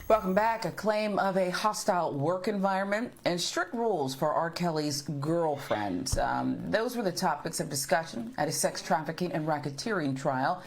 Welcome back. A claim of a hostile work environment and strict rules for R. Kelly's girlfriends. Those were the topics of discussion at a sex trafficking and racketeering trial.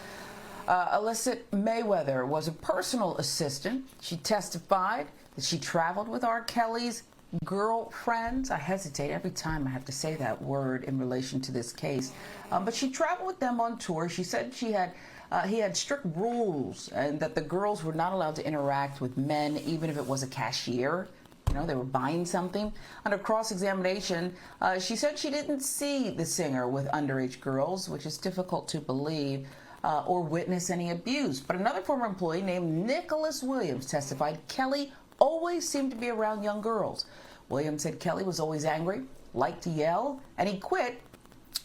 Aliciette Mayweather was a personal assistant. She testified that she traveled with R. Kelly's girlfriends. I hesitate every time I have to say that word in relation to this case. But she traveled with them on tour. She said he had strict rules and that the girls were not allowed to interact with men, even if it was a cashier. You know, they were buying something. Under cross-examination, she said she didn't see the singer with underage girls, which is difficult to believe, or witness any abuse. But another former employee named Nicholas Williams testified Kelley always seemed to be around young girls. Williams said Kelley was always angry, liked to yell, and he quit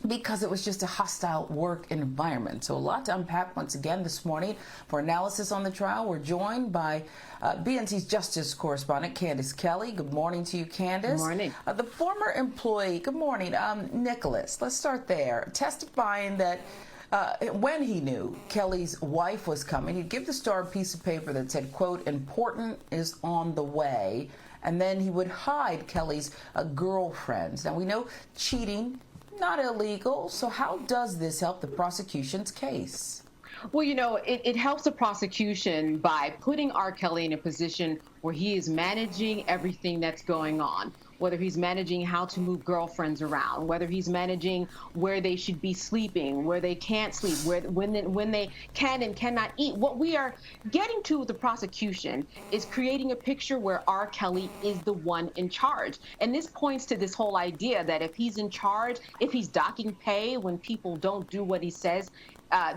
because it was just a hostile work environment. So a lot to unpack once again this morning. For analysis on the trial, we're joined by BNC's Justice correspondent, Candace Kelley. Good morning to you, Candace. Good morning. The former employee, good morning, Nicholas, let's start there, testifying that when he knew Kelley's wife was coming, he'd give the Star a piece of paper that said, quote, "important is on the way," and then he would hide Kelley's girlfriends. Now, we know cheating, not illegal, so how does this help the prosecution's case? Well, you know, it helps the prosecution by putting R. Kelly in a position where he is managing everything that's going on, whether he's managing how to move girlfriends around, whether he's managing where they should be sleeping, where they can't sleep, when they can and cannot eat. What we are getting to with the prosecution is creating a picture where R. Kelly is the one in charge. And this points to this whole idea that if he's in charge, if he's docking pay when people don't do what he says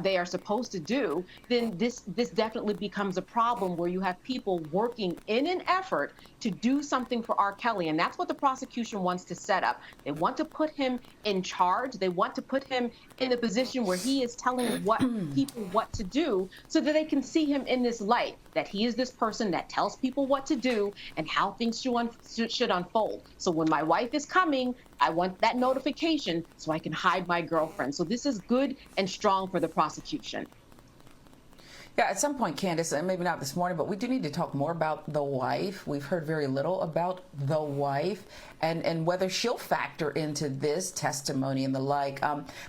they are supposed to do, then this definitely becomes a problem where you have people working in an effort to do something for R. Kelly. And that's what the prosecution wants to set up. They want to put him in charge. They want to put him in a position where he is telling people what to do, so that they can see him in this light, that he is this person that tells people what to do and how things should unfold. So when my wife is coming, I want that notification so I can hide my girlfriend. So this is good and strong for the prosecution. Yeah, at some point, Candace, and maybe not this morning, but we do need to talk more about the wife. We've heard very little about the wife and whether she'll factor into this testimony and the like.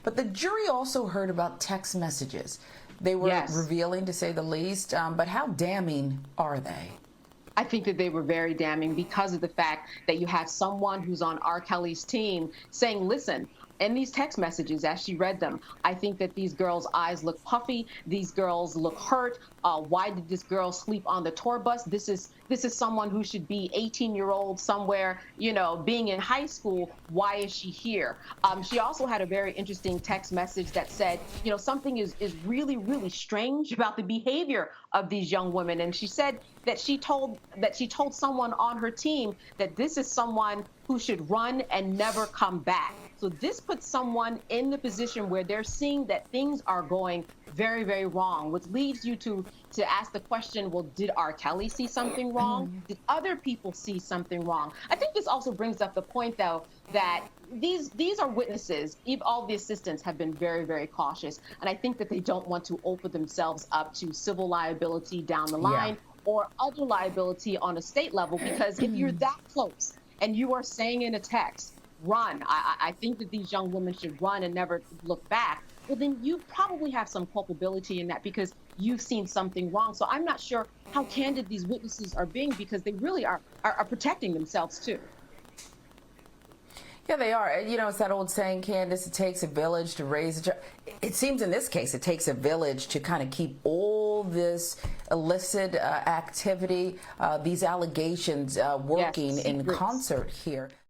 But the jury also heard about text messages. They were revealing, to say the least. But how damning are they? I think that they were very damning because of the fact that you have someone who's on R. Kelly's team saying, listen, in these text messages, as she read them, I think that these girls' eyes look puffy. These girls look hurt. Why did this girl sleep on the tour bus? This is someone who should be 18-year-old somewhere, you know, being in high school. Why is she here? She also had a very interesting text message that said, you know, something is really, really strange about the behavior of these young women. And she said that she told someone on her team that this is someone who should run and never come back. So this puts someone in the position where they're seeing that things are going very, very wrong, which leads you to ask the question, well, did R. Kelly see something wrong? Did other people see something wrong? I think this also brings up the point, though, that these are witnesses. All the assistants have been very, very cautious. And I think that they don't want to open themselves up to civil liability down the line or other liability on a state level, because if you're that close and you are saying in a text, run, I think that these young women should run and never look back, well, then you probably have some culpability in that because you've seen something wrong. So I'm not sure how candid these witnesses are being, because they really are protecting themselves too. Yeah, they are. You know, it's that old saying, Candace, it takes a village to raise a child. It seems in this case it takes a village to kind of keep all this illicit activity, these allegations working in concert here.